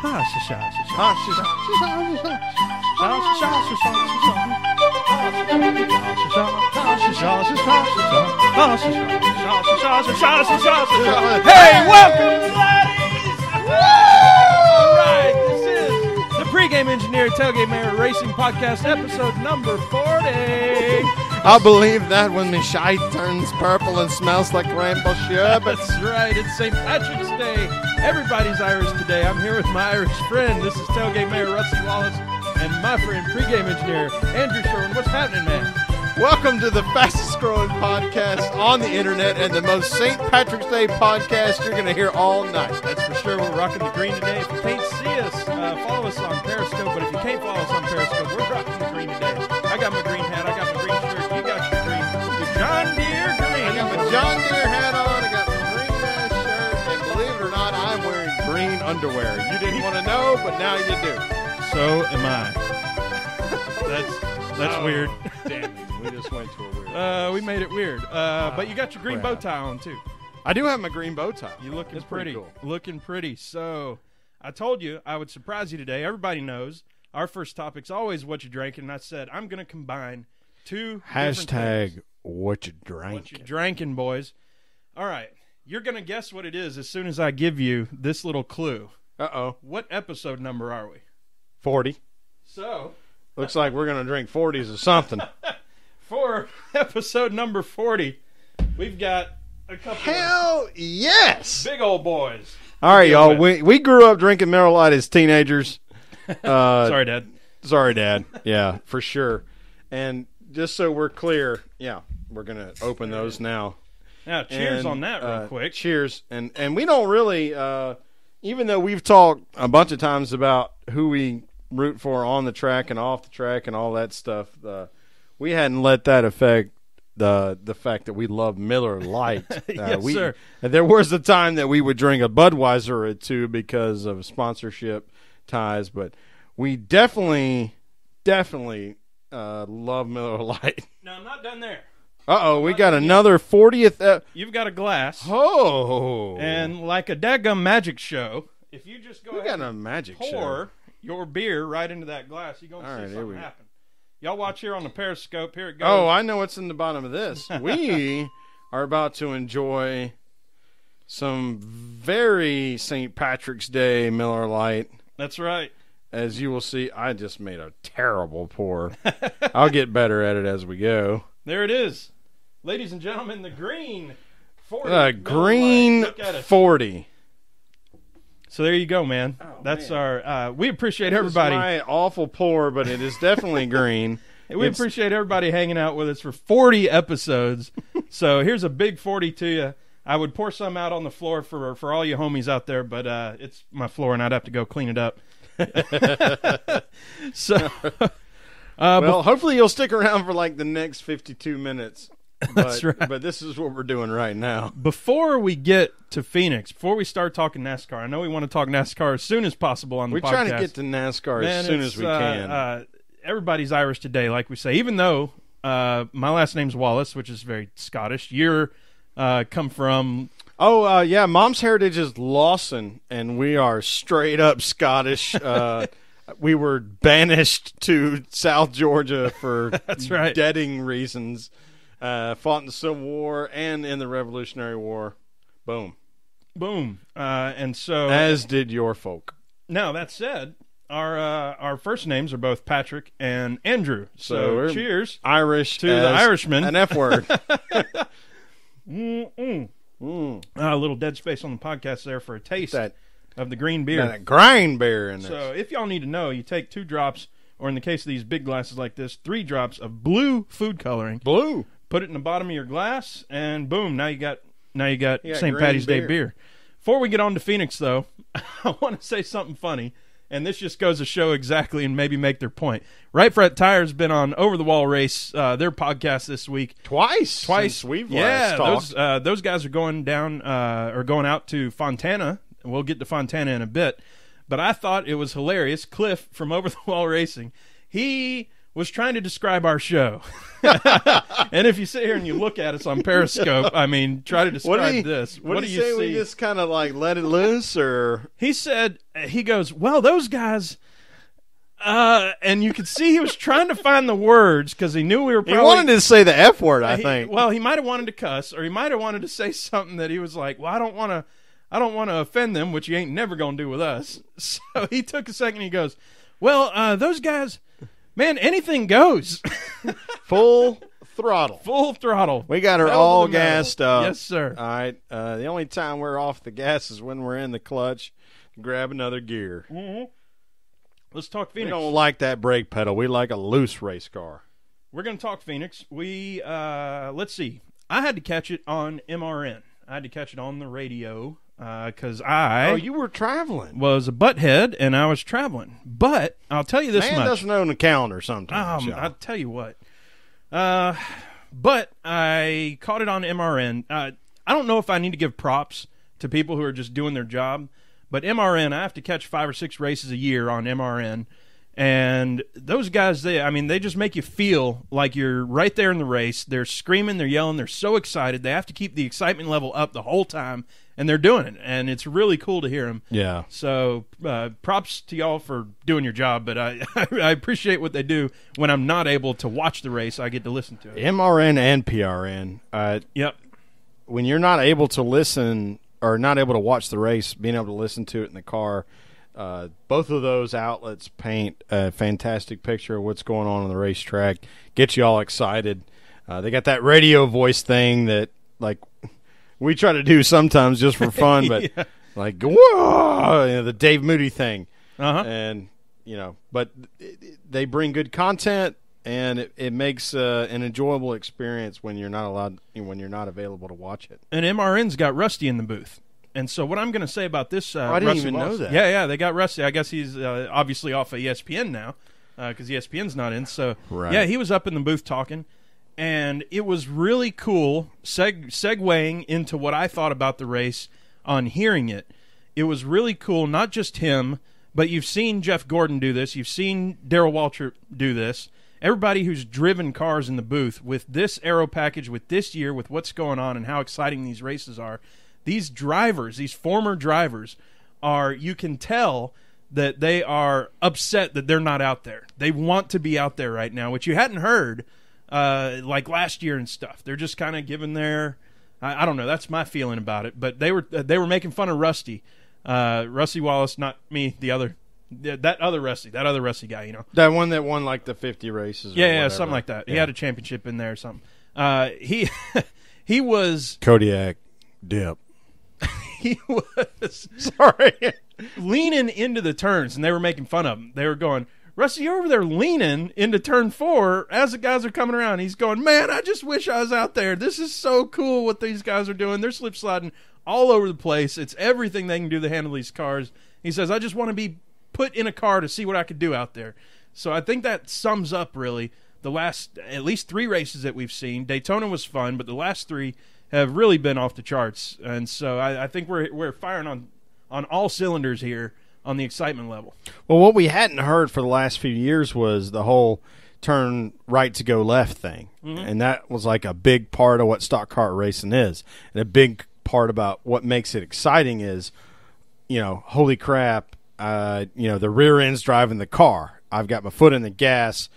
welcome, laddies! All right, this is the Pregame Engineer Tailgate Mayor Racing Podcast, episode number 40. I believe that when my shite turns purple and smells like rainbow sherbet. That's right, it's St. Patrick's Day. Everybody's Irish today. I'm here with my Irish friend. This is Tailgate Mayor Rusty Wallace and my friend, Pregame Engineer Andrew Sherwin. What's happening, man? Welcome to the fastest growing podcast on the internet and the most St. Patrick's Day podcast you're going to hear all night. That's for sure. We're rocking the green today. If you can't see us, follow us on Periscope. But if you can't follow us on Periscope, we're rocking the green today. I got my green hat. I got my green shirt. You got your green. Your John Deere green. I got my John Deere hat on. I got my green ass shirt. And believe it or not, I'm wearing green underwear. You didn't want to know, but now you do. So am I. That's weird. Damn it. We just went to a weird we made it weird. But you got your green bow tie on, too. I do have my green bow tie. You looking It's pretty. cool. Looking pretty. So, I told you I would surprise you today. Everybody knows our first topic's always what you drinking. And I said I'm going to combine two different things. what you drank. What you drinking, boys. All right. You're going to guess what it is as soon as I give you this little clue. Uh-oh. What episode number are we? 40. So, Looks like we're going to drink 40s or something. for episode number 40, we've got a couple Hell yes! of big old boys. All right, Deal y'all. with. We grew up drinking Miller Lite as teenagers. Sorry, Dad. Sorry, Dad. Yeah, for sure. And just so we're clear, yeah, we're going to open those now. Now, cheers And, on that real quick. Cheers. And we don't really, even though we've talked a bunch of times about who we root for on the track and off the track and all that stuff, we hadn't let that affect the fact that we love Miller Lite. Yes, sir. There was a time that we would drink a Budweiser or two because of sponsorship ties, but we definitely love Miller Lite. No, I'm not done there. Uh-oh, we got another 40th. You've got a glass. Oh. And like a daggum magic show, if you just go We ahead got a and magic show. pour your beer right into that glass, you're going to All see right, here something we- happen. Y'all watch here on the Periscope. Here it goes. Oh, I know what's in the bottom of this. We are about to enjoy some very St. Patrick's Day Miller Lite. That's right. As you will see, I just made a terrible pour. I'll get better at it as we go. There it is. Ladies and gentlemen, the green 40. The Miller green Lite. Look at it. 40. So there you go, man. That's man. our. We appreciate This everybody. is my awful pour, but it is definitely green. We appreciate everybody hanging out with us for 40 episodes. So here's a big 40 to you. I would pour some out on the floor for all you homies out there, but it's my floor and I'd have to go clean it up. So, well, hopefully you'll stick around for like the next 52 minutes. That's right. But this is what we're doing right now. before we get to Phoenix, before we start talking NASCAR, I know we want to talk NASCAR as soon as possible on the We're podcast. trying to get to NASCAR Man, as soon as we can. Everybody's Irish today, like we say. Even though my last name's Wallace, which is very Scottish. You're come from... Oh, yeah, Mom's heritage is Lawson, and we are straight up Scottish. We were banished to South Georgia for That's right. deading reasons. Fought in the Civil War and in the Revolutionary War. Boom. Boom. And so... As did your folk. Now, that said, our first names are both Patrick and Andrew. So we're cheers Irish to the Irishman. An F word. A little dead space on the podcast there for a taste of the green beer. That grind beer in there. So if y'all need to know, you take 2 drops, or in the case of these big glasses like this, 3 drops of blue food coloring. Blue. Put it in the bottom of your glass, and boom, now you got St. green Patty's Day beer. beer. Before we get on to Phoenix, though, I want to say something funny, and this just goes to show exactly and maybe make their point. Right Front Tire's been on Over the Wall Race, their podcast this week. Twice since we've last talked. Those guys are going down or going out to Fontana. We'll get to Fontana in a bit, but I thought it was hilarious. Cliff from Over the Wall Racing, he was trying to describe our show. And if you sit here and you look at us on Periscope, I mean, try to describe this. What do you see? say? We just kind of like let it loose, or he said, he goes, well, those guys. And you could see he was trying to find the words because he knew we were probably. He wanted to say the F word, I think. Well, he might have wanted to cuss, or he might have wanted to say something that he was like, well, I don't want to offend them, which you ain't never going to do with us. So he took a second and he goes, well, those guys, man, anything goes. Full throttle. Full throttle. We got her all gassed up. Yes, sir. All right. The only time we're off the gas is when we're in the clutch. Grab another gear. Mm-hmm. Let's talk Phoenix. We don't like that brake pedal. We like a loose race car. We're going to talk Phoenix. We let's see. I had to catch it on MRN. I had to catch it on the radio because you were traveling. Was a butthead and I was traveling. But I'll tell you this Man much. doesn't own a calendar sometimes. I'll tell you what. But I caught it on MRN. I don't know if I need to give props to people who are just doing their job. But MRN, I have to catch 5 or 6 races a year on MRN, and those guys, they just make you feel like you're right there in the race. They're screaming, they're yelling, they're so excited. They have to keep the excitement level up the whole time, and they're doing it, and it's really cool to hear them. Yeah. So props to y'all for doing your job, but I appreciate what they do. When I'm not able to watch the race, I get to listen to it. MRN and PRN. Yep. When you're not able to listen or not able to watch the race, being able to listen to it in the car, both of those outlets paint a fantastic picture of what's going on the racetrack, get you all excited. They got that radio voice thing that, like, we try to do sometimes just for fun, but yeah. like, whoa, the Dave Moody thing. Uh-huh. And, but they bring good content, and it makes an enjoyable experience when you're not available to watch it. And MRN's got Rusty in the booth. And so what I'm going to say about this, I didn't Rusty even know that. Yeah, they got Rusty. I guess he's obviously off of ESPN now because ESPN's not in. So right. Yeah, he was up in the booth talking, and it was really cool. Segueing into what I thought about the race on hearing it, it was really cool. Not just him, but you've seen Jeff Gordon do this. You've seen Darrell Waltrip do this. Everybody who's driven cars in the booth with this aero package, with this year, with what's going on and how exciting these races are, these drivers, these former drivers, you can tell that they are upset that they're not out there. They want to be out there right now, which you hadn't heard like last year and stuff. They're just kind of giving their, I don't know, that's my feeling about it. But they were making fun of Rusty. Rusty Wallace, not me, that other Rusty guy, that one that won like the 50 races. Yeah, something like that. Yeah. He had a championship in there or something. He was Kodiak Dip. He was sorry leaning into the turns, and they were making fun of him. They were going, Rusty, you're over there leaning into turn 4 as the guys are coming around. He's going, man, I just wish I was out there. This is so cool what these guys are doing. They're slip sliding all over the place. It's everything they can do to handle these cars. He says, I just want to be put in a car to see what I could do out there. So I think that sums up really the last at least 3 races that we've seen. Daytona was fun, but the last 3 have really been off the charts. And so I think we're firing on all cylinders here on the excitement level. Well, what we hadn't heard for the last few years was the whole turn right to go left thing. Mm-hmm. And that was like a big part of what stock car racing is. And a big part about what makes it exciting is, holy crap, the rear end's driving the car. I've got my foot in the gas,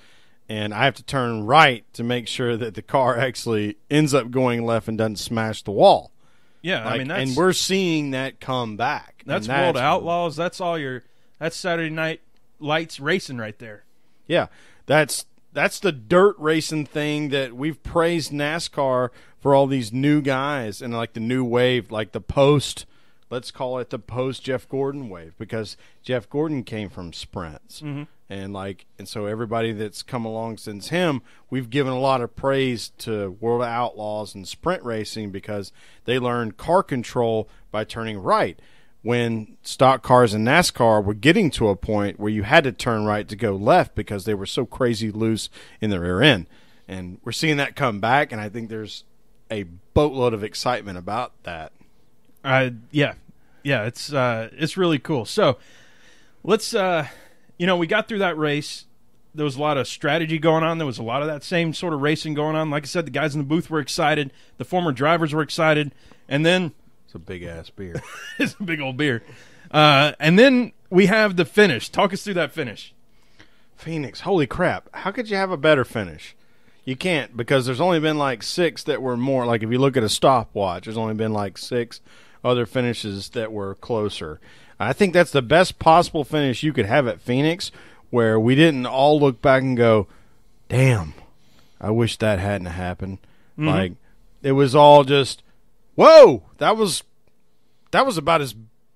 and I have to turn right to make sure that the car actually ends up going left and doesn't smash the wall. Yeah, and we're seeing that come back. That's World Outlaws. That's that's Saturday Night Lights racing right there. Yeah, that's the dirt racing thing that we've praised NASCAR for, all these new guys and like the new wave, like the post. Let's call it the post Jeff Gordon wave, because Jeff Gordon came from sprints. Mm-hmm. And so everybody that's come along since him, we've given a lot of praise to World Outlaws and sprint racing because they learned car control by turning right. When stock cars and NASCAR were getting to a point where you had to turn right to go left because they were so crazy loose in the rear end. And we're seeing that come back, and I think there's a boatload of excitement about that. Yeah, it's really cool. So let's we got through that race. There was a lot of strategy going on. There was a lot of that same sort of racing going on. Like I said, the guys in the booth were excited. The former drivers were excited. And then it's a big-ass beer. It's a big old beer. And then we have the finish. Talk us through that finish. Phoenix, holy crap. How could you have a better finish? You can't, because there's only been like 6 that were more. Like if you look at a stopwatch, there's only been like 6 other finishes that were closer. I think that's the best possible finish you could have at Phoenix, where we didn't all look back and go, damn, I wish that hadn't happened. Mm-hmm. Like, it was all just, whoa, that was about as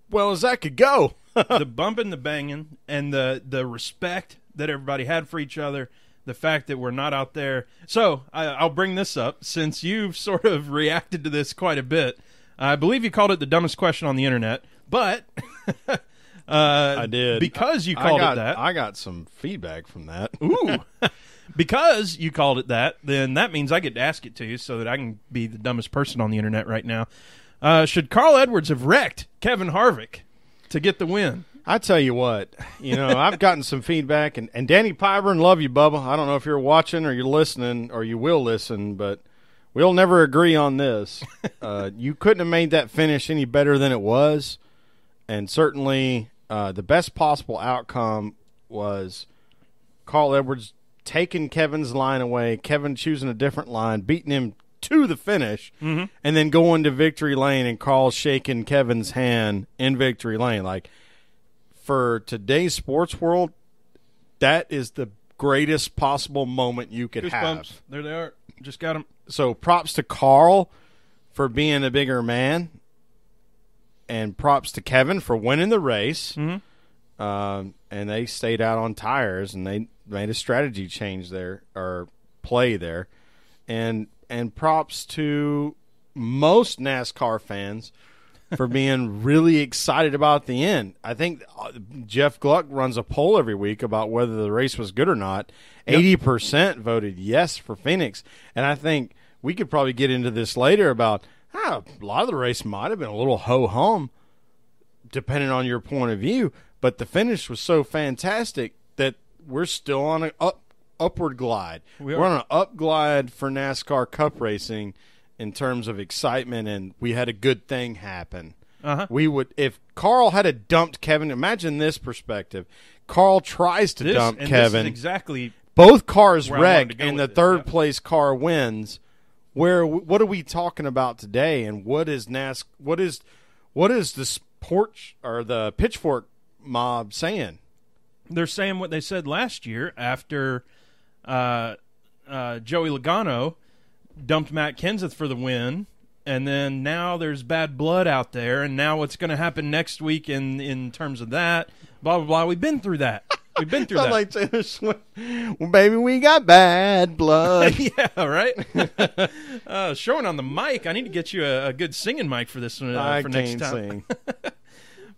well as that could go. The bumping, the banging, and the respect that everybody had for each other, the fact that we're not out there. So I'll bring this up, since you've sort of reacted to this quite a bit. I believe you called it the dumbest question on the internet, but I did. Because you called it that. I got some feedback from that. Ooh. Because you called it that, then that means I get to ask it to you so that I can be the dumbest person on the internet right now. Should Carl Edwards have wrecked Kevin Harvick to get the win? I tell you what, I've gotten some feedback, and Danny Pyburn, love you, Bubba. I don't know if you're watching or you're listening or you will listen, but we'll never agree on this. You couldn't have made that finish any better than it was, and certainly the best possible outcome was Carl Edwards taking Kevin's line away, Kevin choosing a different line, beating him to the finish, and then going to victory lane and Carl shaking Kevin's hand in victory lane. Like, for today's sports world, that is the greatest possible moment you could have. There they are. Just got them. So props to Carl for being a bigger man, and props to Kevin for winning the race. And they stayed out on tires, and they made a strategy change there, or play there. And props to most NASCAR fans for being really excited about the end. I think Jeff Gluck runs a poll every week about whether the race was good or not. Yep. 80% voted yes for Phoenix. And I think we could probably get into this later about how a lot of the race might have been a little ho-hum, depending on your point of view. But the finish was so fantastic that we're still on an upward glide. We're on an up glide for NASCAR Cup racing in terms of excitement, and we had a good thing happen. We would, if Carl had dumped Kevin, imagine this perspective. Carl tries to dump Kevin. This is exactly both cars wreck, and the third place car wins. What are we talking about today? And what is what is the porch or the pitchfork mob saying? They're saying what they said last year after Joey Logano dumped Matt Kenseth for the win, and then now there's bad blood out there, and now what's going to happen next week in terms of that, blah, blah, blah. We've been through that. We've been through that. Like Taylor Swift. Well, baby, we got bad blood. Yeah, right? Showing on the mic. I need to get you a good singing mic for this one for next time. Sing.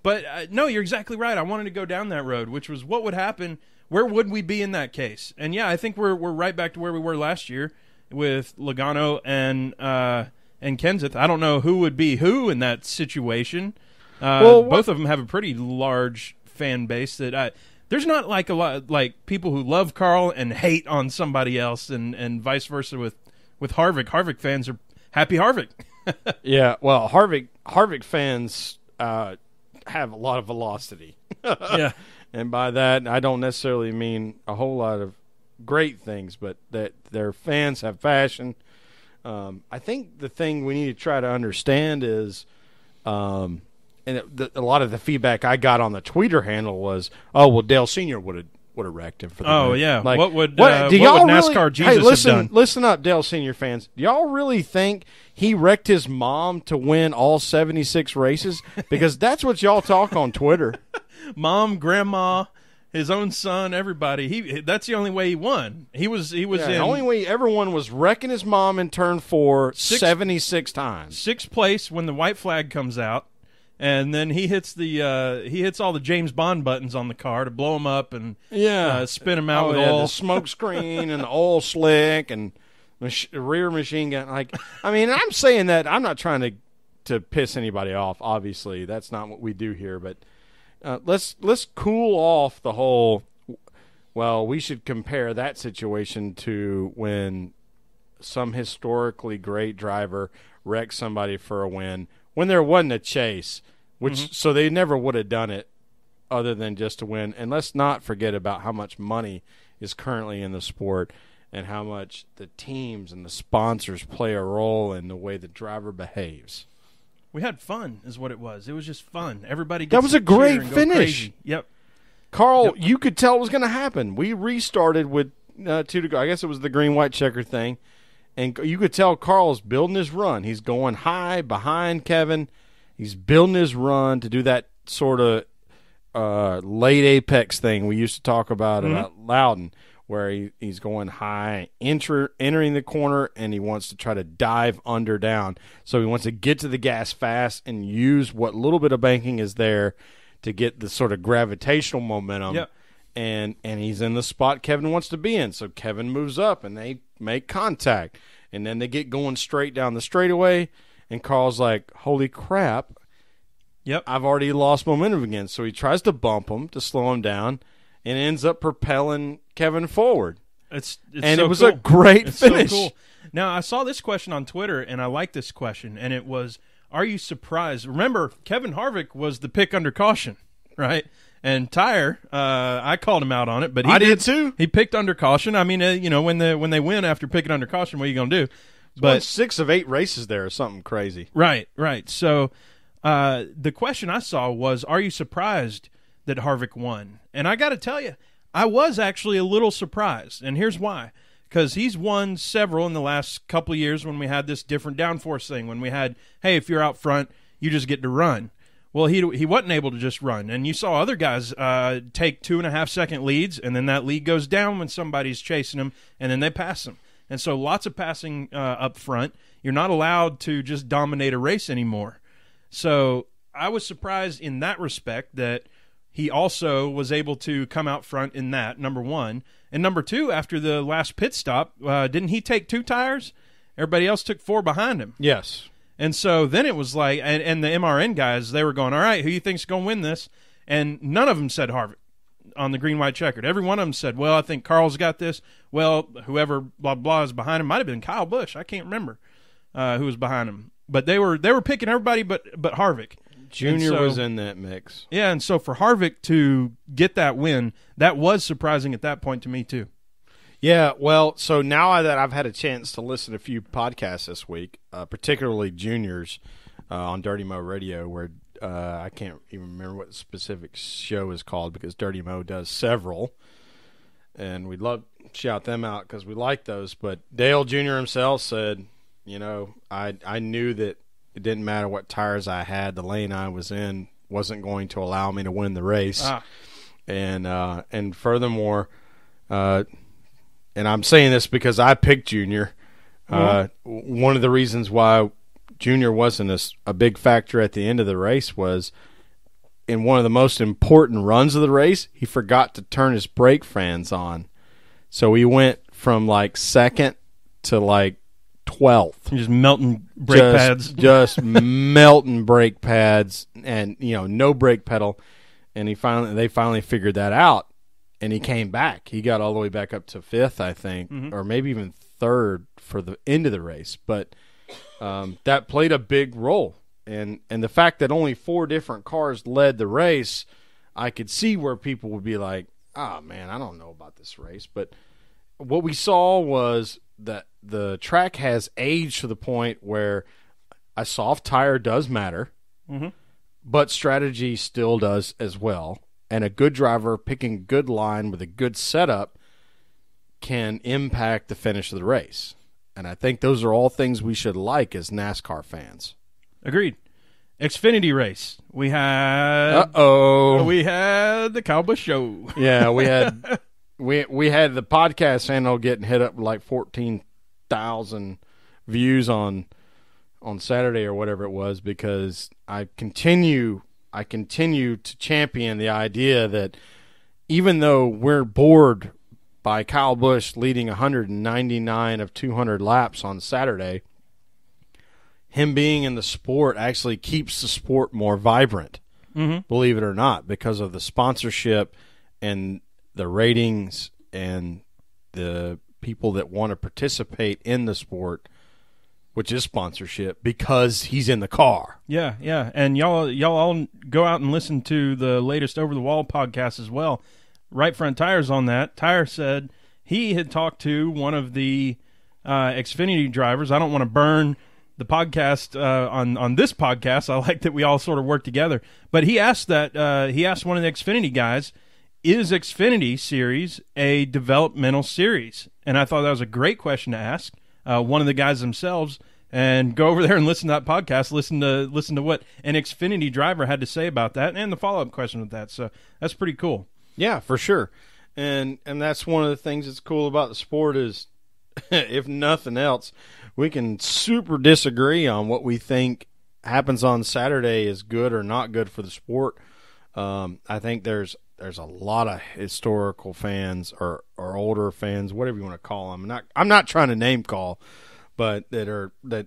But, no, you're exactly right. I wanted to go down that road, which was what would happen. Where would we be in that case? And, yeah, I think we're right back to where we were last year with Logano and Kenseth. I don't know who would be who in that situation. Both of them have a pretty large fan base. There's not like a lot like people who love Carl and hate on somebody else, and vice versa with Harvick. Harvick fans are happy Harvick. Yeah, well, Harvick fans have a lot of velocity. Yeah, and by that I don't necessarily mean a whole lot of great things, but that their fans have passion. I think the thing we need to try to understand is, a lot of the feedback I got on the Tweeter handle was, "Oh, well, Dale Sr. would have wrecked him for the win." Yeah. Like, what would NASCAR really, Jesus have done? Listen up, Dale Sr. fans. Do y'all really think he wrecked his mom to win all 76 races? Because that's what y'all talk on Twitter. Mom, grandma, his own son, everybody. That's the only way he won. He was the only way everyone was wrecking his mom in turn 4 76 times. 6th place when the white flag comes out, and then he hits all the James Bond buttons on the car to blow them up and spin them out with oil. The smoke screen and the oil slick and rear machine gun. Like, I mean, I'm saying that I'm not trying to piss anybody off. Obviously, that's not what we do here, but. Let's cool off the whole Well, we should compare that situation to when some historically great driver wrecked somebody for a win when there wasn't a chase, so they never would have done it other than just to win. And let's not forget about how much money is currently in the sport and how much the teams and the sponsors play a role in the way the driver behaves. We had fun is what it was. It was just fun. Everybody That gets was a to cheer great and go finish. crazy. Yep. Carl, Yep. you could tell it was going to happen. We restarted with 2 to go. I guess it was the green-white checker thing. And you could tell Carl's building his run. He's going high behind Kevin. He's building his run to do that sort of late apex thing we used to talk about at Loudon, where he's going high, entering the corner, and he wants to try to dive under down. So he wants to get to the gas fast and use what little bit of banking is there to get the sort of gravitational momentum. Yep. And he's in the spot Kevin wants to be in. So Kevin moves up, and they make contact. And then they get going straight down the straightaway, and Carl's like, holy crap, Yep. I've already lost momentum again. So he tries to bump him to slow him down and ends up propelling Kevin forward. It's and so it was cool. a great It's finish. So cool. Now, I saw this question on Twitter, and I like this question, and it was, are you surprised? Remember, Kevin Harvick was the pick under caution, right? And Tyre, I called him out on it, but I did too. He picked under caution. I mean, when they win after picking under caution, what are you going to do? But 6 of 8 races there or something crazy. Right. So the question I saw was, are you surprised that Harvick won? And I got to tell you, I was actually a little surprised, and here's why. Because he's won several in the last couple of years when we had this different downforce thing, when we had, hey, if you're out front, you just get to run. Well, he wasn't able to just run, and you saw other guys take 2.5-second leads, and then that lead goes down when somebody's chasing them, and then they pass them. And so lots of passing up front. You're not allowed to just dominate a race anymore. So I was surprised in that respect that he also was able to come out front in that, number one. And number two, after the last pit stop, didn't he take 2 tires? Everybody else took 4 behind him. Yes. And so then it was like, and the MRN guys, they were going, all right, who you think's going to win this? And none of them said Harvick on the green-white checkered. Every one of them said, well, I think Carl's got this. Well, whoever blah, blah is behind him might have been Kyle Busch. I can't remember who was behind him. But they were picking everybody but Harvick. Junior was in that mix. Yeah, and so for Harvick to get that win, that was surprising at that point to me too. Yeah, well, so now that I've had a chance to listen to a few podcasts this week, particularly Junior's on Dirty Mo Radio, where I can't even remember what the specific show is called because Dirty Mo does several, and we'd love to shout them out because we like those. But Dale Jr. himself said, I knew that it didn't matter what tires I had, the lane I was in wasn't going to allow me to win the race. And furthermore, and I'm saying this because I picked Junior. One of the reasons why Junior wasn't a big factor at the end of the race was in one of the most important runs of the race, he forgot to turn his brake fans on. So he went from like second to like 12th. Just melting brake pads. Just melting brake pads and, no brake pedal. And they finally figured that out. And he came back. He got all the way back up to 5th, I think, or maybe even 3rd for the end of the race. But that played a big role. And the fact that only 4 different cars led the race, I could see where people would be like, oh, man, I don't know about this race. But what we saw was that the track has aged to the point where a soft tire does matter, but strategy still does as well. And a good driver picking a good line with a good setup can impact the finish of the race. And I think those are all things we should like as NASCAR fans. Agreed. Xfinity race. We had the Kyle Busch show. Yeah, we had we had the podcast channel getting hit up with like 14,000 views on Saturday or whatever it was because I continue to champion the idea that even though we're bored by Kyle Busch leading 199 of 200 laps on Saturday, him being in the sport actually keeps the sport more vibrant, believe it or not, because of the sponsorship and the ratings and the people that want to participate in the sport, which is sponsorship, because he's in the car. Yeah, yeah. And y'all all go out and listen to the latest Over the Wall podcast as well. Right Front Tire's on that. Tire said he had talked to one of the Xfinity drivers. I don't want to burn the podcast on this podcast. I like that we all sort of work together. But he asked one of the Xfinity guys, is Xfinity Series a developmental series? And I thought that was a great question to ask one of the guys themselves. And go over there and listen to that podcast. Listen to what an Xfinity driver had to say about that, and the follow-up question with that. So that's pretty cool. Yeah, for sure. And that's one of the things that's cool about the sport is, if nothing else, we can super disagree on what we think happens on Saturday is good or not good for the sport. I think there's a lot of historical fans or older fans, whatever you want to call them. I'm not trying to name call, but that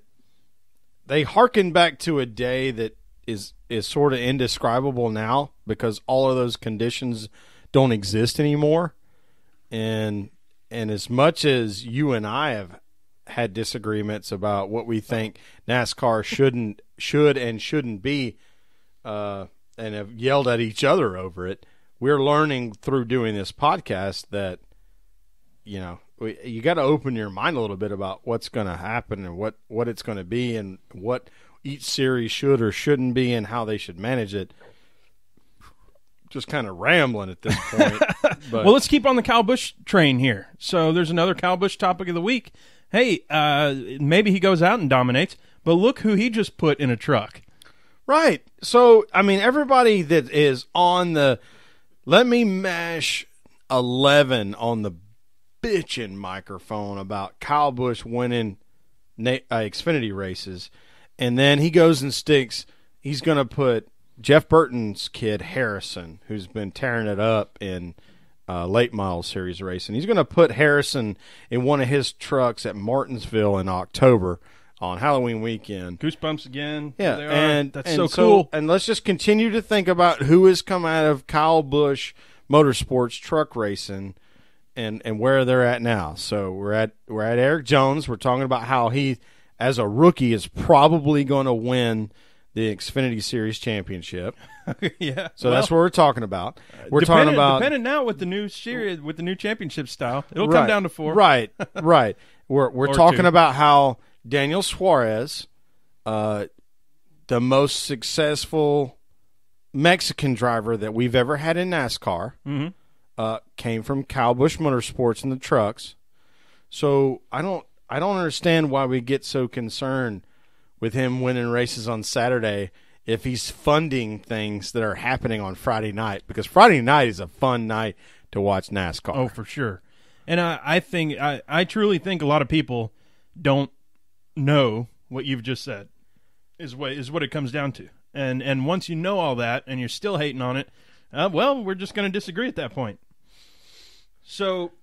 they hearken back to a day that is sort of indescribable now because all of those conditions don't exist anymore. And as much as you and I have had disagreements about what we think NASCAR should and shouldn't be, and have yelled at each other over it, we're learning through doing this podcast that, you know, you got to open your mind a little bit about what's going to happen and what it's going to be and what each series should or shouldn't be and how they should manage it. Just kind of rambling at this point. But. Well, let's keep on the Kyle Busch train here. So there's another Kyle Busch topic of the week. Hey, maybe he goes out and dominates, but look who he just put in a truck. Right. So, I mean, everybody that is on the let me mash 11 on the bitching microphone about Kyle Busch winning Xfinity races, and then he goes and he's going to put Jeff Burton's kid, Harrison, who's been tearing it up in late model series racing. He's going to put Harrison in one of his trucks at Martinsville in October on Halloween weekend. Goosebumps again. Yeah, and that's so cool. And let's just continue to think about who has come out of Kyle Busch Motorsports truck racing and where they're at now. So we're at Eric Jones. We're talking about how he, as a rookie, is probably going to win the Xfinity Series championship. Yeah. So that's what we're talking about. We're talking about dependent now with the new series, with the new championship style. It'll come down to 4. Right. We're talking 2. about how Daniel Suarez, the most successful Mexican driver that we've ever had in NASCAR, came from Kyle Busch Motorsports in the trucks. So I don't understand why we get so concerned with him winning races on Saturday if he's funding things that are happening on Friday night, because Friday night is a fun night to watch NASCAR. Oh, for sure. And I truly think a lot of people don't know what you've just said is what it comes down to. And once you know all that and you're still hating on it, well, we're just going to disagree at that point. So,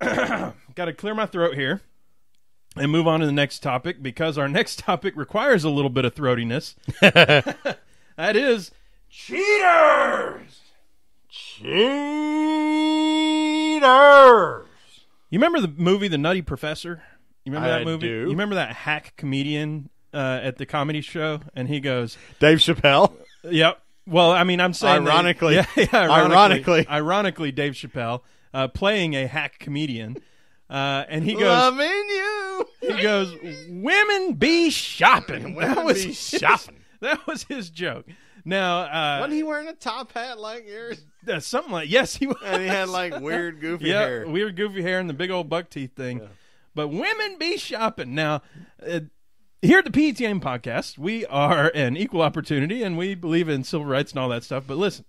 got to clear my throat here and move on to the next topic, because our next topic requires a little bit of throatiness. That is cheaters! Cheaters! You remember the movie The Nutty Professor? You remember that movie? Do. You remember that hack comedian at the comedy show? And he goes... Dave Chappelle? Yep. Well, I mean, I'm saying... Ironically. Ironically, Dave Chappelle playing a hack comedian. And he goes... Loving you! He goes, women be shopping. Women be shopping. That was his joke. Now... wasn't he wearing a top hat like yours? Something like... Yes, he was. And he had like weird goofy hair. Yeah, weird goofy hair and the big old buck teeth thing. Yeah. But women be shopping. Now, here at the PETM podcast, we are an equal opportunity, and we believe in civil rights and all that stuff. But listen,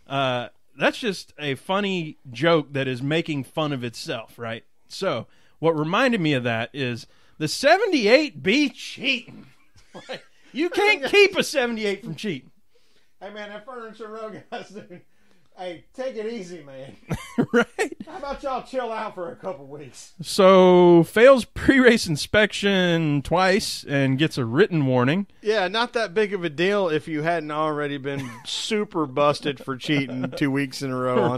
that's just a funny joke that is making fun of itself, right? So what reminded me of that is the 78 be cheating. You can't keep a 78 from cheating. Hey, man, that Furniture Row guy's doing... Hey, take it easy, man. Right? How about y'all chill out for a couple weeks? So, fails pre-race inspection twice and gets a written warning. Yeah, not that big of a deal if you hadn't already been super busted for cheating 2 weeks in a row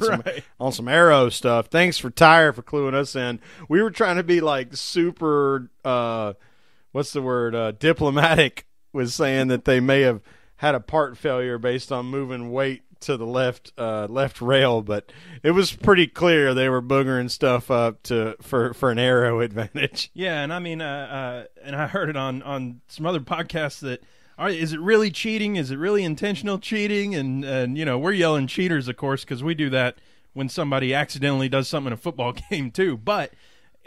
on some aero stuff. Thanks for Tyre for cluing us in. We were trying to be like super, diplomatic with saying that they may have had a part failure based on moving weight to the left rail, but it was pretty clear they were boogering stuff up for an aero advantage. Yeah, and I mean, and I heard it on some other podcasts that, is it really cheating? Is it really intentional cheating? And we're yelling cheaters, of course, because we do that when somebody accidentally does something in a football game too. But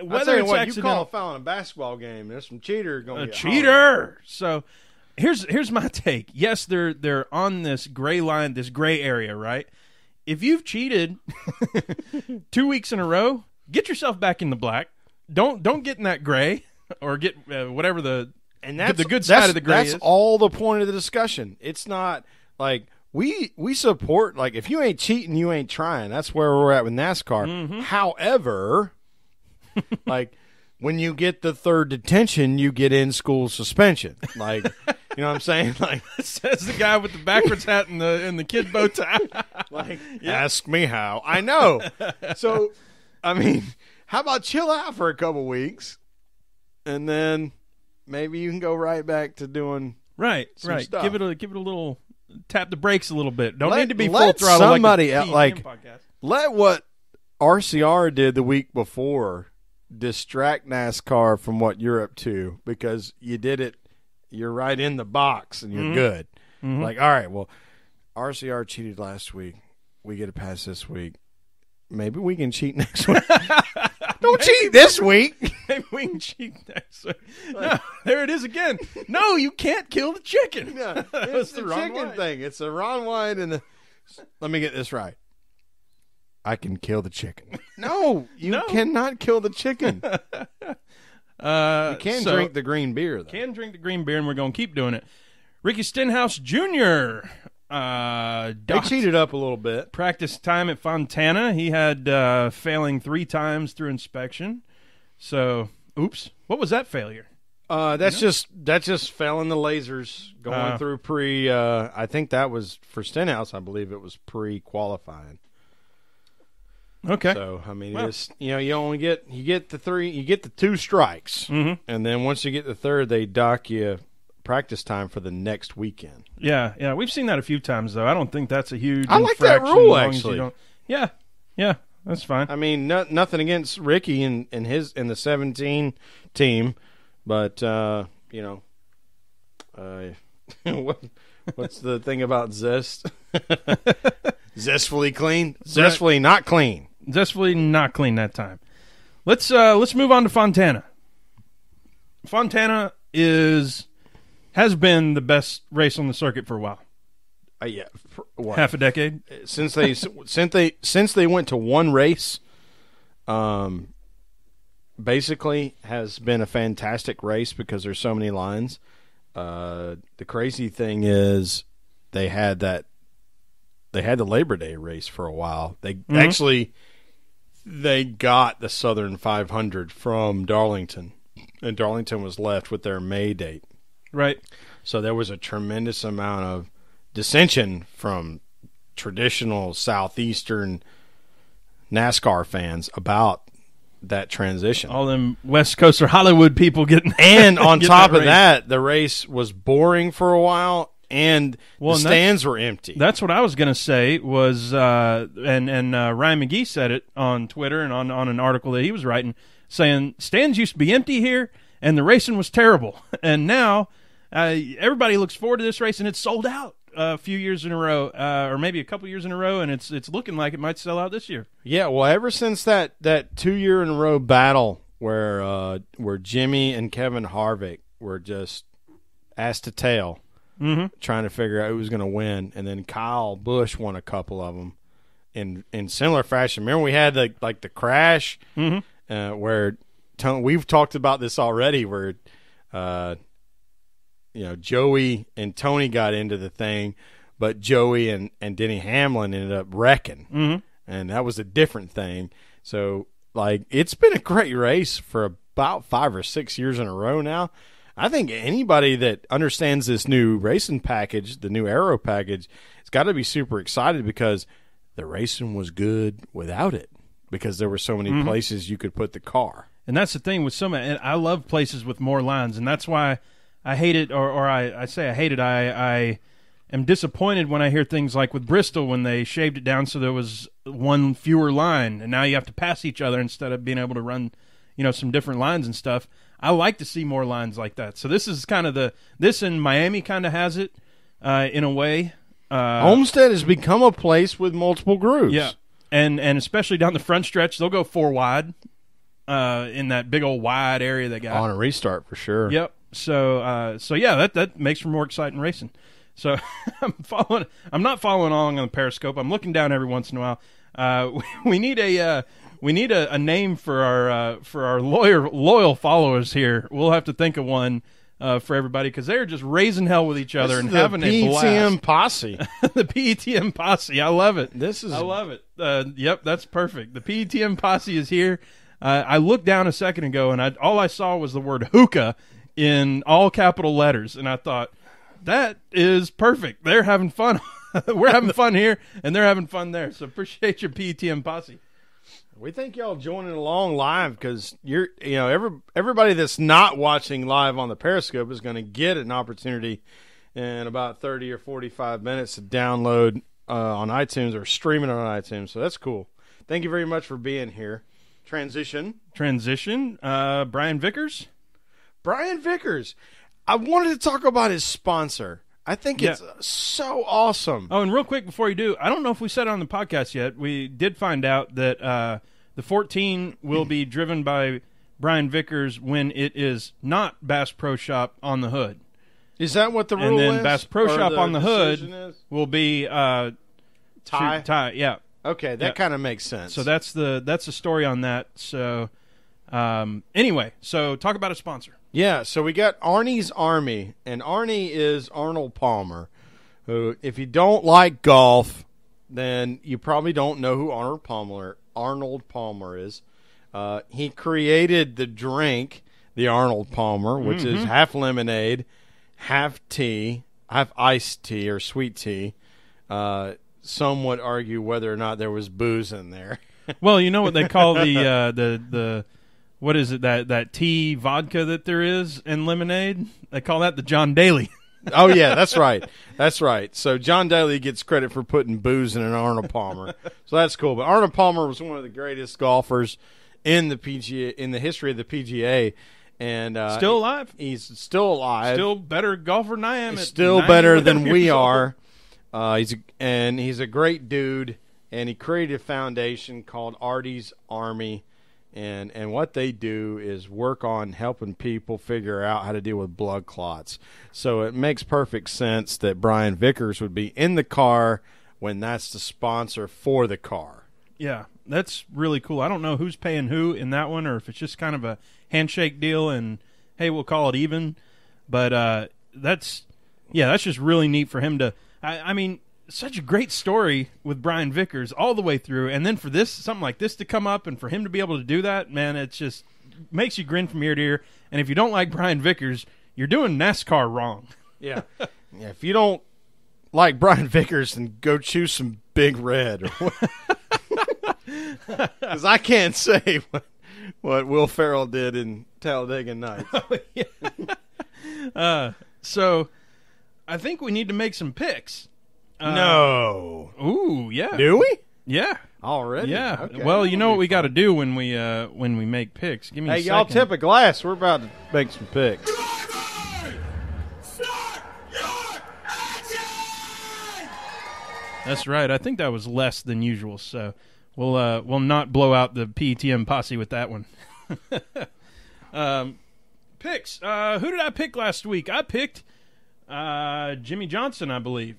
whether it's what accidental, you call a foul in a basketball game, there's some cheater going to a cheater. So. Here's my take. Yes, they're on this gray line, this gray area, right? If you've cheated 2 weeks in a row, get yourself back in the black. Don't get in that gray or get whatever the good side of the gray is. That's all the point of the discussion. It's not like we support, like, if you ain't cheating, you ain't trying. That's where we're at with NASCAR. Mm-hmm. However, like, when you get the third detention, you get in-school suspension. Like, you know what I'm saying? Like, says the guy with the backwards hat and the kid bow tie. Like, ask me how. I know. So, I mean, how about chill out for a couple weeks, and then maybe you can go right back to doing some stuff. Give it a little tap the brakes a little bit. Don't need to be full throttle. Somebody like let what RCR did the week before distract NASCAR from what you're up to, because you did it. You're right in the box and you're good. Mm-hmm. Like, all right, well, RCR cheated last week. We get a pass this week. Maybe we can cheat next week. Don't cheat this week. Maybe we can cheat next week. No, there it is again. No, you can't kill the chicken. No, it's the chicken thing. It's a Ron White and let me get this right. I can kill the chicken. No, you cannot kill the chicken. You can drink the green beer, though. Can drink the green beer, and we're going to keep doing it. Ricky Stenhouse Jr. They cheated up a little bit. Practice time at Fontana. He had failing 3 times through inspection. So, oops. What was that failure? That just fell in the lasers going through I think that was for Stenhouse. I believe it was pre-qualifying. Okay. So I mean, it's you only get the 2 strikes, mm-hmm. and then once you get the third, they dock you practice time for the next weekend. Yeah, we've seen that a few times though. I don't think that's a huge. I like that rule actually. Yeah, that's fine. I mean, nothing against Ricky and the 17 team, but what's the thing about zest? Zestfully clean, zestfully not clean. Zestfully not clean that time. Let's move on to Fontana. Fontana has been the best race on the circuit for a while. Half a decade since they went to one race. Basically, has been a fantastic race because there's so many lines. The crazy thing is they had the Labor Day race for a while. They actually got the Southern 500 from Darlington, and Darlington was left with their May date. Right. So there was a tremendous amount of dissension from traditional Southeastern NASCAR fans about that transition. All them West Coast or Hollywood people getting and on top of that, the race was boring for a while. And the stands were empty. That's what I was going to say was, and Ryan McGee said it on Twitter and on an article that he was writing, saying stands used to be empty here, and the racing was terrible. And now everybody looks forward to this race, and it's sold out a few years in a row, or maybe a couple years in a row, and it's looking like it might sell out this year. Yeah, well, ever since that 2 year in a row battle where Jimmy and Kevin Harvick were just ass to tail. Mm-hmm. Trying to figure out who was going to win, and then Kyle Busch won a couple of them in similar fashion. Remember, we had the crash where we've talked about this already, where Joey and Tony got into the thing, but Joey and Denny Hamlin ended up wrecking, and that was a different thing. So, like, it's been a great race for about 5 or 6 years in a row now. I think anybody that understands this new racing package, the new Aero package, has got to be super excited because the racing was good without it, because there were so many places you could put the car. And that's the thing with some. And I love places with more lines, and that's why I hate it. Or I say I hate it. I am disappointed when I hear things like with Bristol when they shaved it down so there was one fewer line, and now you have to pass each other instead of being able to run, some different lines and stuff. I like to see more lines like that. So this is kind of this in Miami kind of has it in a way. Homestead has become a place with multiple grooves. Yeah, and especially down the front stretch, they'll go 4 wide. In that big old wide area they got on a restart for sure. Yep. So yeah, that makes for more exciting racing. So I'm not following along on the Periscope. I'm looking down every once in a while. We need a name for our loyal followers here. We'll have to think of one for everybody because they're just raising hell with each other and having a blast. The PETM posse. The PETM posse. I love it. I love it. Yep, that's perfect. The PETM posse is here. I looked down a second ago, and all I saw was the word hookah in all capital letters, and I thought, that is perfect. They're having fun. We're having fun here, and they're having fun there. So appreciate your PETM posse. We think y'all joining along live because everybody that's not watching live on the Periscope is going to get an opportunity in about 30 or 45 minutes to download on iTunes or stream it on iTunes. So that's cool. Thank you very much for being here. Transition. Brian Vickers. Brian Vickers. I wanted to talk about his sponsor. I think it's so awesome. Oh, and real quick before you do, I don't know if we said it on the podcast yet. We did find out that the 14 will be driven by Brian Vickers when it is not Bass Pro Shop on the hood. Is that what the rule is? And then Bass Pro Shop on the hood will be Ty, yeah. Okay, that kind of makes sense. So that's the story on that. So anyway, so talk about a sponsor. Yeah, so we got Arnie's Army, and Arnie is Arnold Palmer, who, if you don't like golf, then you probably don't know who Arnold Palmer is. He created the drink, the Arnold Palmer, which is half lemonade, half tea, half iced tea or sweet tea. Some would argue whether or not there was booze in there. Well, you know what they call the what is it, that tea vodka that there is in lemonade? They call that the John Daly. Oh, yeah, that's right. That's right. So John Daly gets credit for putting booze in an Arnold Palmer. So that's cool. But Arnold Palmer was one of the greatest golfers in the PGA, in the history of the PGA. And still alive? He's still alive. Still better golfer than I am. Still better than we are. He's a great dude, and he created a foundation called Artie's Army. And what they do is work on helping people figure out how to deal with blood clots. So it makes perfect sense that Brian Vickers would be in the car when that's the sponsor for the car. Yeah, that's really cool. I don't know who's paying who in that one, or if it's just kind of a handshake deal and, hey, we'll call it even. But that's just really neat for him to I mean, such a great story with Brian Vickers all the way through, and then for something like this to come up and for him to be able to do that, man, it just makes you grin from ear to ear. And if you don't like Brian Vickers, you're doing NASCAR wrong. Yeah. Yeah. If you don't like Brian Vickers, then go choose some Big Red. Because I can't say what Will Ferrell did in Talladega Nights. So I think we need to make some picks. No. Ooh, yeah. Do we? Yeah. Already? Yeah. Okay. Well, you know what we got to do when we make picks. Give me a second. Hey, y'all tip a glass. We're about to make some picks. That's right. I think that was less than usual, so we'll not blow out the PETM posse with that one. Picks. Who did I pick last week? I picked Jimmy Johnson, I believe.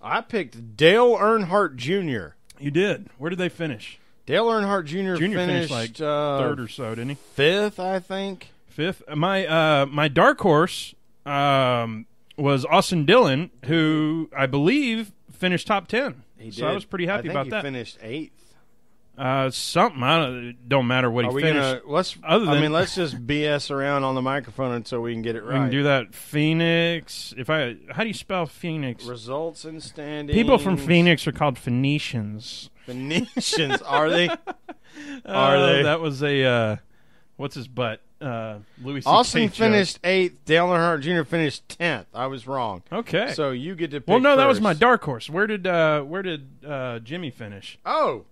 I picked Dale Earnhardt Jr. You did. Where did they finish? Dale Earnhardt Jr. finished like third or so, didn't he? Fifth, I think. Fifth. My dark horse was Austin Dillon, who I believe finished top 10. He did. So I was pretty happy about that. He finished 8th. Something. It don't matter what he finished. Let's just BS around on the microphone until we can get it right. We can do that. Phoenix. How do you spell Phoenix? Results and standings. People from Phoenix are called Phoenicians. Phoenicians, are they? Are they? That was a what's his butt? Louis C. Austin K. finished 8th. Dale Earnhardt Jr. finished 10th. I was wrong. Okay. So you get to pick Well, no, that was first. my dark horse. Where did Jimmy finish? Oh,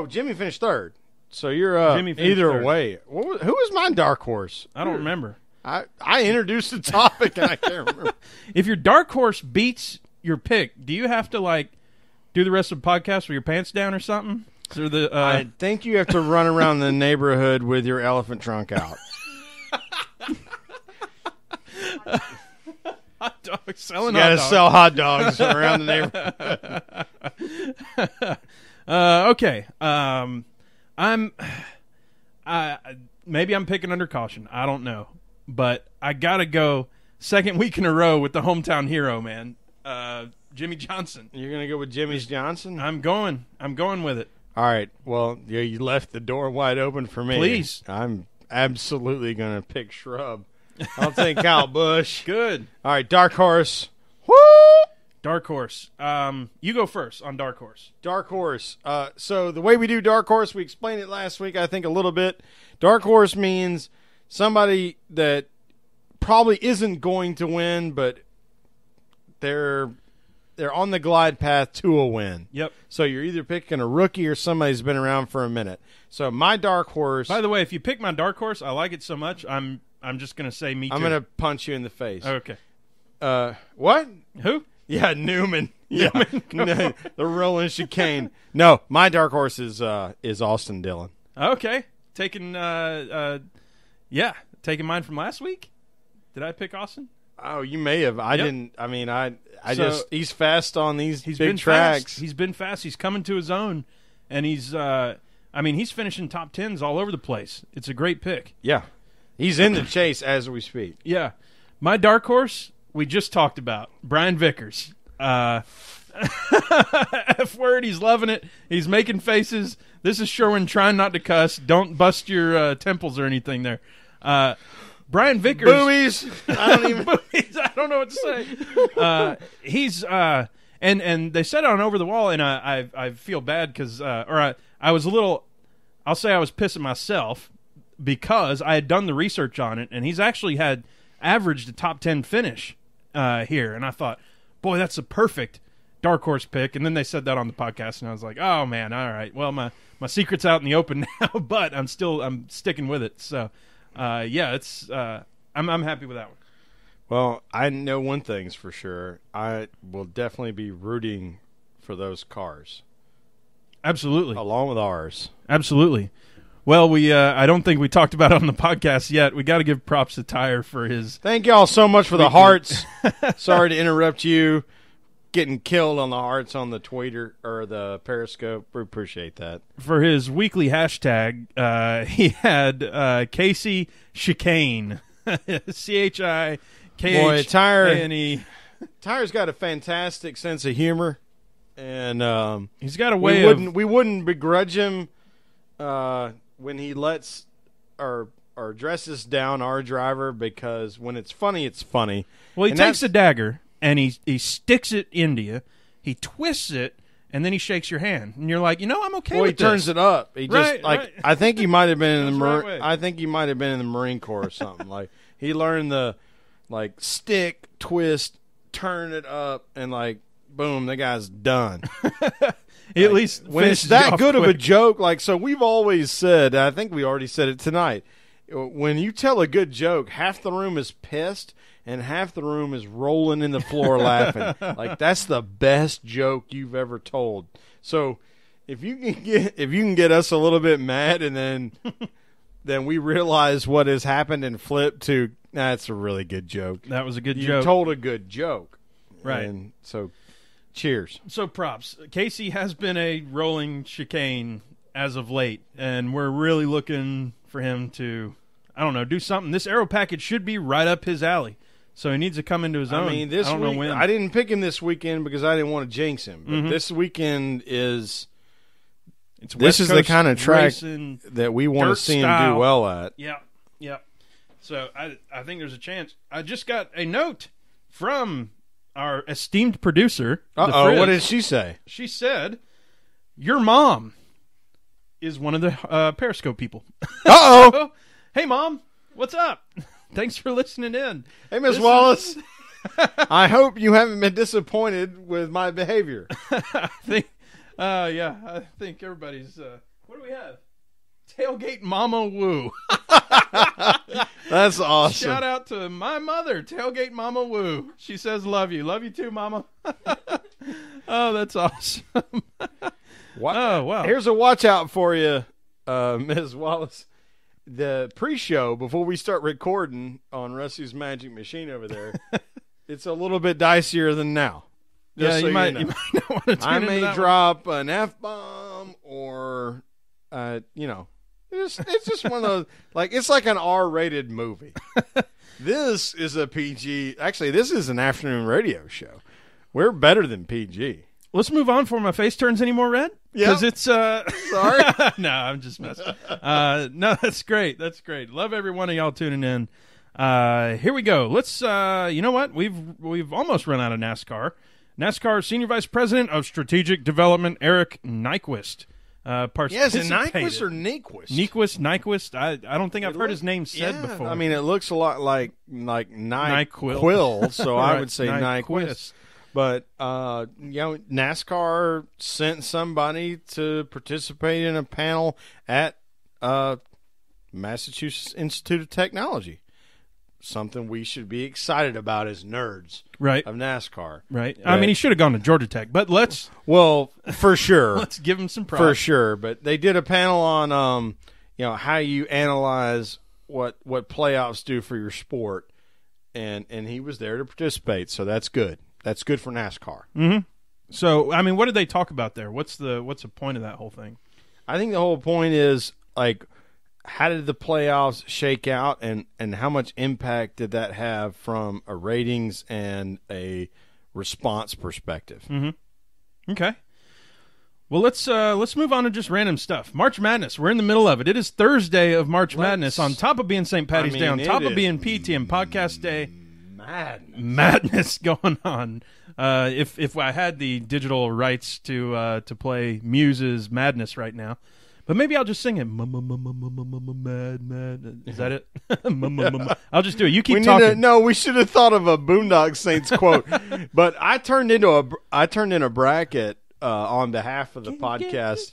Jimmy finished 3rd. So you're Jimmy finished either 3rd. way. Who was my dark horse? I don't remember. I introduced the topic and I can't remember. If your dark horse beats your pick, do you have to do the rest of the podcast with your pants down or something? Or I think you have to run around the neighborhood with your elephant trunk out. hot dogs selling. You got to sell hot dogs around the neighborhood. Okay. Maybe I'm picking under caution. I don't know, but I gotta go second week in a row with the hometown hero, man. Jimmy Johnson. You're gonna go with Jimmy's Johnson? I'm going with it. All right. Well, you left the door wide open for me. Please. I'm absolutely gonna pick Shrub. I'll take Kyle Busch. Good. All right, dark horse. Woo! Dark horse. You go first on dark horse. Dark horse. So the way we do dark horse, we explained it last week, I think, a little bit. Dark horse means somebody that probably isn't going to win, but they're on the glide path to a win. Yep. So you're either picking a rookie or somebody who's been around for a minute. So my dark horse. By the way, if you pick my dark horse, I like it so much. I'm just gonna say me too. I'm gonna punch you in the face. Okay. What? Who? Yeah, Newman. Yeah, no, the rolling chicane. No, my dark horse is Austin Dillon. Okay, taking taking mine from last week. Did I pick Austin? Oh, you may have. I Yep. didn't. I mean, he's fast on these He's big been tracks. Fast. He's been fast. He's coming to his own, and he's he's finishing top 10s all over the place. It's a great pick. Yeah, he's in the chase as we speak. Yeah, my dark horse we just talked about, Brian Vickers. F word, he's loving it. He's making faces. This is Sherwin trying not to cuss. Don't bust your temples or anything there. Brian Vickers. Boobies. I don't even. Boobies. I don't know what to say. He's and they said it on Over the Wall, and I feel bad because I was a little. I'll say I was pissing myself because I had done the research on it, and he's actually had averaged a top 10 finish here, and I thought, boy, that's a perfect dark horse pick. And then they said that on the podcast, and I was like, oh man, all right. Well, my secret's out in the open now, but I'm sticking with it. So, it's I'm happy with that one. Well, I know one thing's for sure. I will definitely be rooting for those cars. Absolutely. Along with ours. Absolutely. Well, I don't think we talked about it on the podcast yet. We got to give props to Tyre for his. Thank y'all so much for the hearts. Sorry to interrupt you. Getting killed on the hearts on the Twitter or the Periscope. We appreciate that. For his weekly hashtag, he had Casey Chicane. CHIKHANE. Boy, Tyre's got a fantastic sense of humor. And he's got a way we wouldn't begrudge him when he lets or dresses down our driver, because when it's funny, it's funny. Well, he takes a dagger and he sticks it into you. He twists it, and then he shakes your hand, and you're like, I'm okay with this. He turns it up. He just right. I think he might have been in the right I think he might have been in the Marine Corps or something. Like he learned the stick, twist, turn it up, and boom, the guy's done. He at least when it's that good of a joke, so we've always said, I think we already said it tonight, when you tell a good joke, half the room is pissed and half the room is rolling in the floor laughing. That's the best joke you've ever told. So if you can get us a little bit mad, and then we realize what has happened and flip to, that's a really good joke. That was a good you joke. You told a good joke. Right. And so cheers. So props. Casey has been a rolling chicane as of late, and we're really looking for him to, do something. This aero package should be right up his alley. So he needs to come into his own. I mean, this I don't know week, when. I didn't pick him this weekend because I didn't want to jinx him. But this weekend this is the kind of track racing, that we want to see him do well at. Yeah. So I think there's a chance. I just got a note from our esteemed producer. Uh-oh, what did she say? She said, your mom is one of the Periscope people. Uh-oh. So, hey, Mom, what's up? Thanks for listening in. Hey, Miss Wallace. I hope you haven't been disappointed with my behavior. I think everybody's. What do we have? Tailgate Mama Woo. That's awesome. Shout out to my mother, Tailgate Mama Woo. She says, love you. Love you too, Mama. Oh, that's awesome. Oh, wow. Here's a watch out for you, Ms. Wallace. The pre-show, before we start recording on Rusty's Magic Machine over there, it's a little bit dicier than now. Just so you might know. not want to tune I into may that drop an F-bomb or, it's just one of those, it's like an R-rated movie. This is a PG. Actually, this is an afternoon radio show. We're better than PG. Let's move on before my face turns any more red. Yeah. Because it's Sorry. No, I'm just messing. No, that's great. That's great. Love every one of y'all tuning in. Here we go. Let's. You know what? We've almost run out of NASCAR. NASCAR Senior Vice President of Strategic Development Eric Nyquist. Yes, is it Nyquist or Nyquist? Nyquist. I don't think I've heard his name said before. I mean, it looks a lot like NyQuil, so I would say Nyquist. But, NASCAR sent somebody to participate in a panel at Massachusetts Institute of Technology. Something we should be excited about as nerds of NASCAR. Right. I mean, he should have gone to Georgia Tech, but let's... Well, for sure. Let's give him some props. For sure. But they did a panel on, how you analyze what playoffs do for your sport, and he was there to participate, so that's good. That's good for NASCAR. Mm-hmm. So, I mean, what did they talk about there? What's the point of that whole thing? I think the whole point is, how did the playoffs shake out, and how much impact did that have from a ratings and a response perspective? Mm-hmm. Okay. Well, let's move on to just random stuff. March Madness. We're in the middle of it. It is Thursday of March Madness, on top of being St. Patty's Day, on top of being PETM Podcast Day. Madness going on. If I had the digital rights to play Muse's Madness right now, but maybe I'll just sing it. Mad. Is that it? I'll just do it. You keep talking. We should have thought of a Boondock Saints quote. But I turned in a bracket on behalf of the podcast,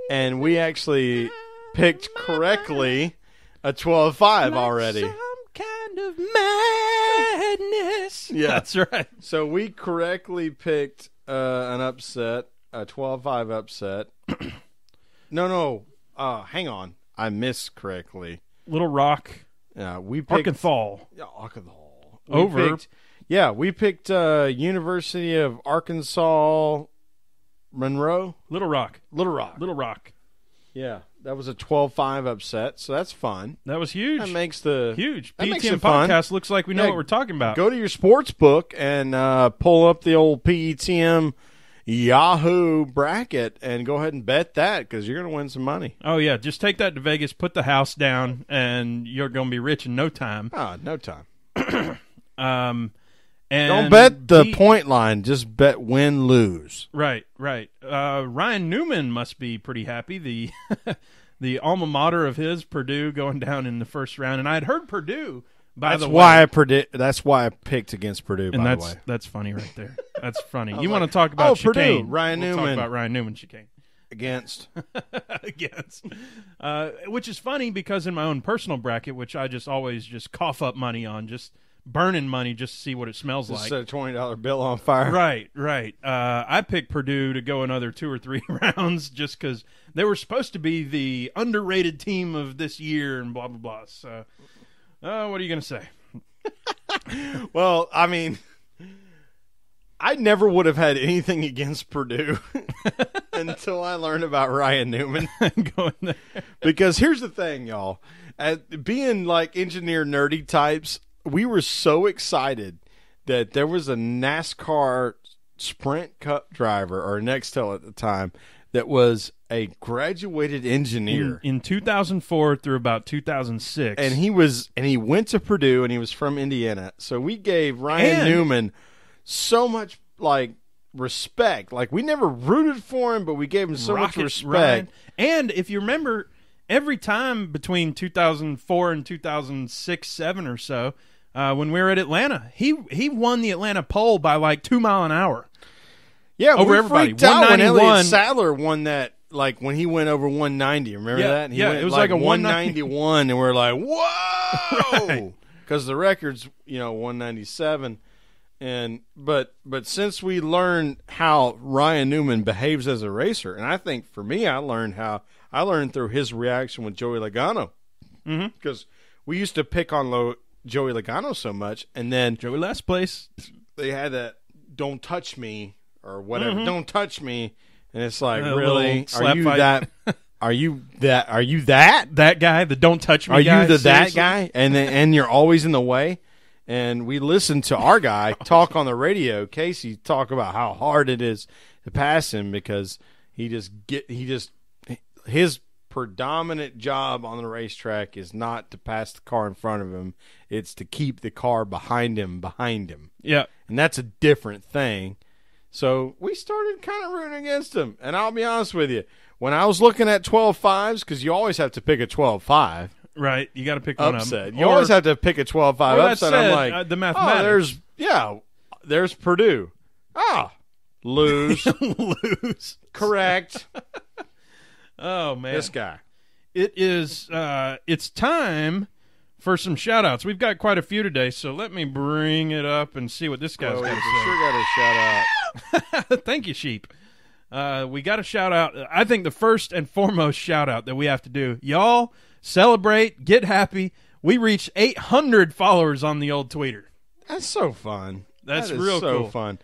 and we actually picked correctly a 12-5 already. Kind of madness. Yeah, that's right. So we correctly picked an upset, a 12-5 upset. No. Hang on. I missed correctly. Little Rock. Yeah, we picked Arkansas. Yeah, Arkansas. We picked University of Arkansas Monroe. Little Rock. Yeah, that was a 12-5 upset, so that's fun. That was huge. That makes the huge. That makes PETM it fun. Podcast looks like we know what we're talking about. Go to your sports book and pull up the old PETM Yahoo bracket and go ahead and bet that, because you're going to win some money. Oh, yeah. Just take that to Vegas, put the house down, and you're going to be rich in no time. No time. And don't bet the point line. Just bet win, lose. Right. Ryan Newman must be pretty happy. The alma mater of his, Purdue, going down in the first round. And I had heard Purdue, That's why I picked against Purdue, and by the way. That's funny right there. That's funny. You want to talk about chicane. Purdue, Ryan Newman. Talk about Ryan Newman chicane. Against. Which is funny because in my own personal bracket, which I just always just cough up money on, just burning money just to see what it smells like. Set a $20 bill on fire. Right. I picked Purdue to go another 2 or 3 rounds just because they were supposed to be the underrated team of this year and blah, blah, blah. So, what are you going to say? Well, I mean, I never would have had anything against Purdue until I learned about Ryan Newman. Going there. Because here's the thing, y'all. Being like engineer nerdy types, we were so excited that there was a NASCAR Sprint Cup driver, or Nextel at the time, that was a graduated engineer in 2004 through about 2006, and he went to Purdue, and he was from Indiana. So we gave Ryan Newman so much respect. Like, we never rooted for him, but we gave him so much respect. Ryan. And if you remember, every time between 2004 and 2006-7 or so, when we were at Atlanta, he won the Atlanta pole by like 2 miles an hour. Yeah, over we everybody. Freaked out when Elliott Sadler won that, like when he went over 190. Remember that? He went it was like a 191, and we're like, whoa, because the record's 197. But since we learned how Ryan Newman behaves as a racer, and I think for me, I learned through his reaction with Joey Logano, because we used to pick on Joey Logano so much, and then Joey last place, they had that "Don't touch me" or whatever, "Don't touch me," and it's like, really, are you that? Are you that guy? The "Don't touch me" Are guy? you that guy? And you're always in the way. And we listened to our guy talk on the radio, Casey, talk about how hard it is to pass him, because his predominant job on the racetrack is not to pass the car in front of him. It's to keep the car behind him. Yeah. And that's a different thing. So we started kind of rooting against him. And I'll be honest with you, when I was looking at 12.5s, because you always have to pick a 12.5. Right, you got to pick one upset. You always have to pick a 12.5 upset. I'm like, the mathematics. There's Purdue. Lose. Lose. Correct. Oh, man. This guy. It is, it's time for some shout-outs. We've got quite a few today, so let me bring it up and see what this guy's got to say. Sure got a shout-out. Thank you, Sheep. We got a shout-out. I think the first and foremost shout-out that we have to do, y'all celebrate, get happy. We reached 800 followers on the old tweeter. That's so fun. That's real so cool. Fun.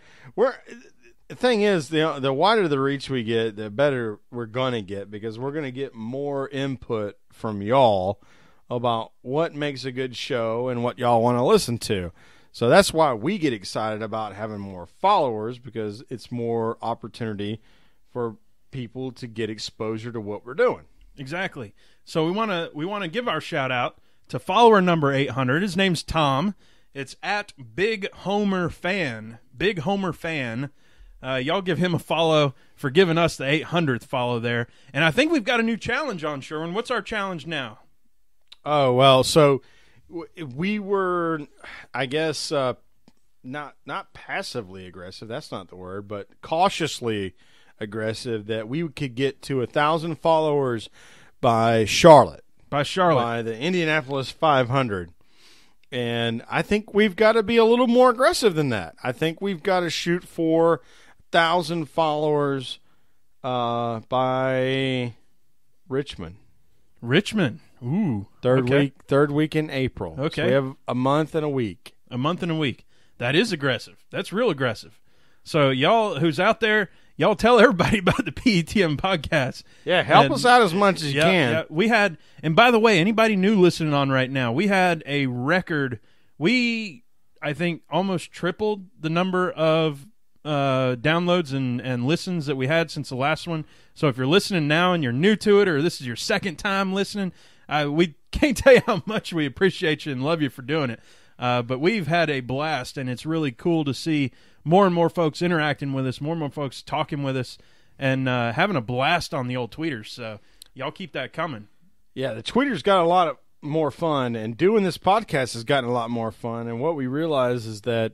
The thing is, the wider the reach we get, the better we're going to get, because we're going to get more input from y'all about what makes a good show and what y'all want to listen to. So that's why we get excited about having more followers, because it's more opportunity for people to get exposure to what we're doing. Exactly. So we want to give our shout out to follower number 800. His name's Tom. It's at Big Homer Fan. Big Homer Fan. Y'all give him a follow for giving us the 800th follow there. And I think we've got a new challenge on, Sherwin. What's our challenge now? Oh, well, so we were, I guess, not passively aggressive. That's not the word, but cautiously aggressive that we could get to 1,000 followers by Charlotte. By the Indianapolis 500. And I think we've got to be a little more aggressive than that. I think we've got to shoot for 1,000 followers by Richmond. Ooh. Third week in April. Okay. So we have a month and a week. That is aggressive. That's real aggressive. So y'all who's out there, y'all tell everybody about the PETM podcast. Yeah, help us out as much as you can. Yeah, we had, and by the way, anybody new listening on right now, we had a record. I think, almost tripled the number of downloads and listens that we had since the last one. So if you're listening now and you're new to it, or this is your second time listening, we can't tell you how much we appreciate you and love you for doing it. But we've had a blast, and it's really cool to see more and more folks interacting with us, more and more folks talking with us, and having a blast on the old tweeters. So y'all keep that coming. Yeah, the tweeters got a lot more fun, and doing this podcast has gotten a lot more fun. And what we realize is that,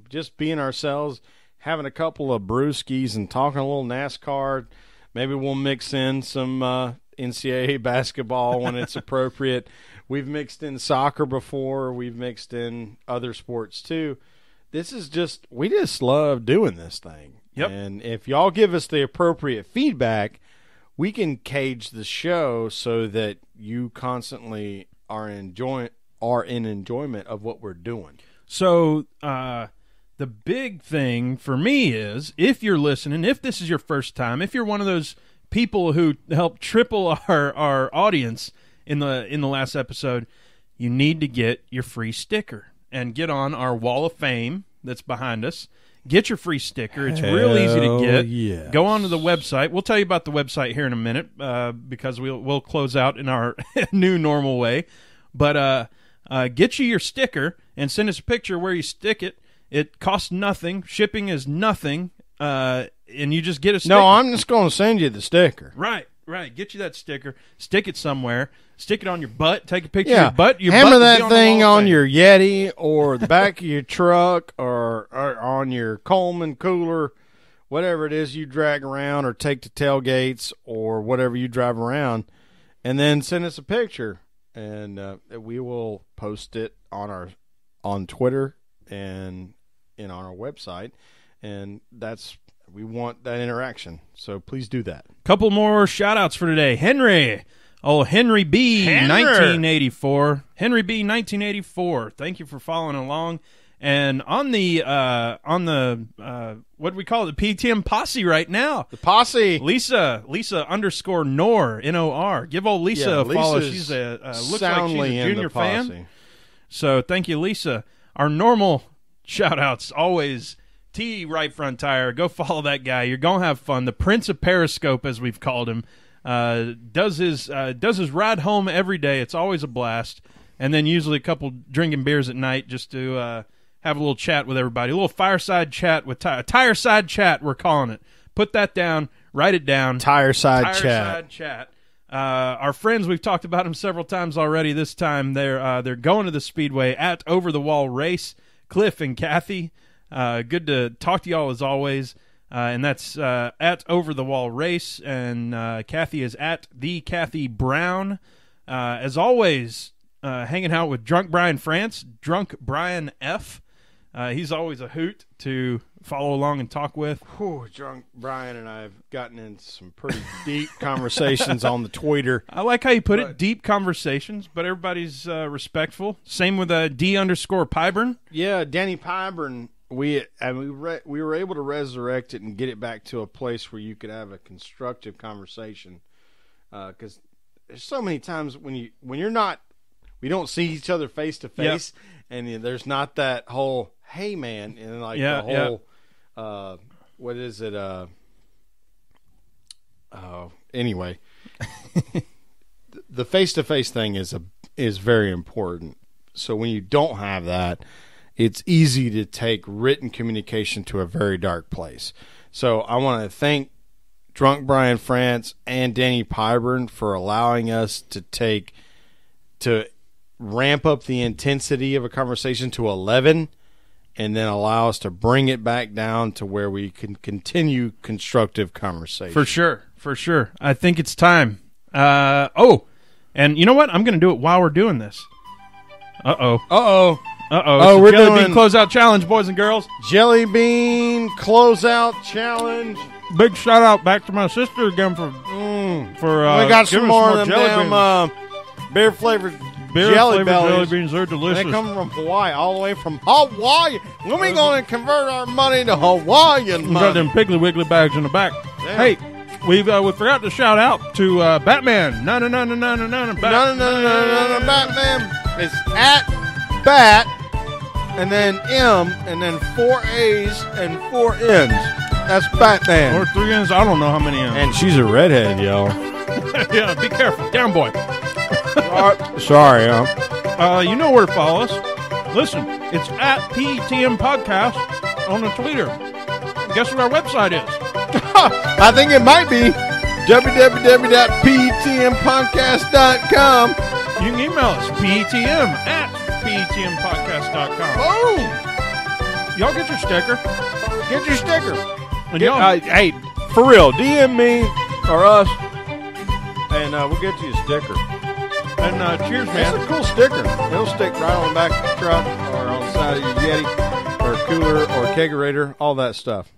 just being ourselves, having a couple of brewskis and talking a little NASCAR, maybe we'll mix in some NCAA basketball when it's appropriate. We've mixed in soccer before. We've mixed in other sports too. We just love doing this thing. Yep. And if y'all give us the appropriate feedback, we can cage the show so that you constantly are in enjoyment of what we're doing. So the big thing for me is, if you're listening, if this is your first time, if you're one of those people who helped triple our audience in the last episode, you need to get your free sticker. and get on our wall of fame that's behind us. Get your free sticker. It's real easy to get. Yes. Go onto the website. We'll tell you about the website here in a minute because we'll close out in our new normal way. But get you your sticker and send us a picture where you stick it. It costs nothing. Shipping is nothing. And you just get a sticker. No, I'm just going to send you the sticker. Right. Get you that sticker. Stick it somewhere. Stick it on your butt. Take a picture of your butt. Hammer that thing on your Yeti or the back of your truck or on your Coleman cooler, whatever it is you drag around or take to tailgates or whatever you drive around, and then send us a picture, and we will post it on Twitter and on our website, and we want that interaction, so please do that. Couple more shout-outs for today. Henry B. 1984. Henry B. 1984. Thank you for following along. And on the what do we call it? The PTM posse right now. The posse. Lisa _ Nor, N-O-R. Give old Lisa a follow. She's looks like she's a junior fan. So thank you, Lisa. Our normal shout-outs always T Right Front Tire. Go follow that guy. You're going to have fun. The Prince of Periscope, as we've called him. Does his ride home every day. It's always a blast, and then usually a couple drinking beers at night just to have a little chat with everybody, a little fireside chat with tire side chat. We're calling it. Put that down. Write it down. Tire side chat. Our friends, we've talked about them several times already. This time they're going to the Speedway at Over the Wall Race. Cliff and Kathy. Good to talk to y'all as always. And that's at Over the Wall Race, and Kathy is at the Kathy Brown. As always, hanging out with Drunk Brian France, Drunk Brian F. He's always a hoot to follow along and talk with. Whew, Drunk Brian and I have gotten into some pretty deep conversations on the Twitter. I like how you put it, deep conversations, but everybody's respectful. Same with D _ Pyburn. Yeah, Danny Pyburn. We were able to resurrect it and get it back to a place where you could have a constructive conversation, because there's so many times when we don't see each other face to face, and there's not that whole hey man, and like the whole what is it anyway. The face to face thing is very important. So when you don't have that, it's easy to take written communication to a very dark place. So I want to thank Drunk Brian France and Danny Pyburn for allowing us to ramp up the intensity of a conversation to 11 and then allow us to bring it back down to where we can continue constructive conversation. For sure. I think it's time. And you know what? I'm going to do it while we're doing this. Oh, we're Jelly Bean Closeout Challenge, boys and girls. Jelly Bean Closeout Challenge. Big shout out back to my sister again for we got some more of them beer flavored jelly beans. They're delicious. They come from Hawaii, all the way from Hawaii. When we going to convert our money to Hawaiian money? We got them Piggly Wiggly bags in the back. Damn. Hey, we forgot to shout out to Batman. No, Batman. It's at Bat, and then M, and then 4 A's and 4 N's. That's Batman. Or 3 N's. I don't know how many N's. And she's a redhead, y'all. Yeah, be careful. Down, boy. Sorry, you know where to follow us. Listen, it's at PETM Podcast on the Twitter. Guess what our website is? I think it might be www.petmpodcast.com. You can email us, PETM@PETMpodcast.com. Boom! Y'all get your sticker. Get your sticker. And hey, for real, DM me or us, and we'll get you a sticker. And cheers, man. It's a cool sticker. It'll stick right on the back of the truck or on the side of your Yeti or cooler or kegerator, all that stuff.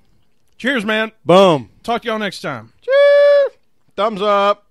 Cheers, man. Boom. Talk to y'all next time. Cheers. Thumbs up.